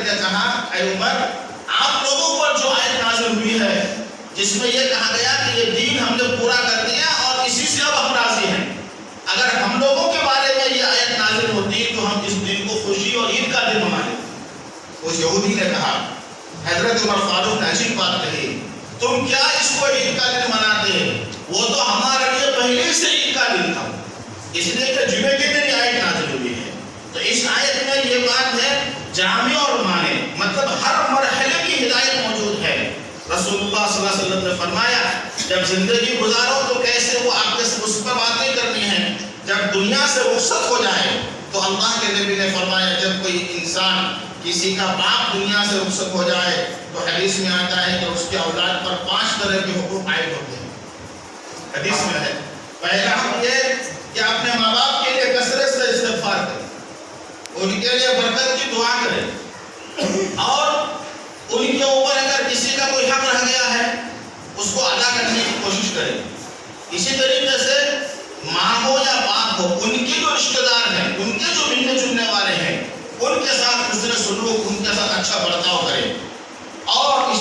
کے کہا اے عمر آپ لوگوں پر جو آیت نازل ہوئی ہے جس میں یہ کہا گیا کہ یہ دین ہم نے پورا کر دیا اور اسی سے اب ہم راضی ہیں، اگر ہم لوگوں کے بارے میں یہ آیت نازل ہوتی تو ہم اس دن کو خوشی اور عید کا دن مناتے۔ اس یہودی نے کہا، حضرت عمر فاروق نے عجیب بات کہی، تم کیا اس کو عید کا دن مناتے؟ وہ تو ہمارے لیے پہلے سے عید کا دن تھا، اس لیے کہ جمعے کے دن آیت نازل ہوئی ہے۔ تو اس آیت میں یہ بات ہے جامع اور مانع، مطلب ہر مرحلے کی ہدایت موجود ہے۔ رسول اللہ صلی اللہ علیہ وسلم نے فرمایا جب زندگی گزارو تو کیسے وہ آپ کے اس پر باتیں کرنی ہیں، جب دنیا سے رخصت ہو جائے تو اللہ کے نبی نے فرمایا جب کوئی انسان کسی کا باپ دنیا سے رخصت ہو جائے تو حدیث میں آتا ہے کہ اس کے اولاد پر 5 طرح کے حقوق عائد ہوتے ہیں۔ حدیث میں ہے پہلا حق یہ کہ اپنے ماں باپ کے لیے کثرت سے استغفار کریں، ان کے لیے برکت کی دعا کریں، اور ان کے اوپر اگر کسی کا کوئی حق رہ گیا ہے اس کو ادا کرنے کی کوشش کریں۔ اسی طریقے سے ماں ہو یا باپ ہو، ان کے جو رشتہ دار ہیں، ان کے جو ملنے جلنے والے ہیں، ان کے ساتھ حسن سلوک، ان کے ساتھ اچھا برتاؤ کریں۔ اور اسی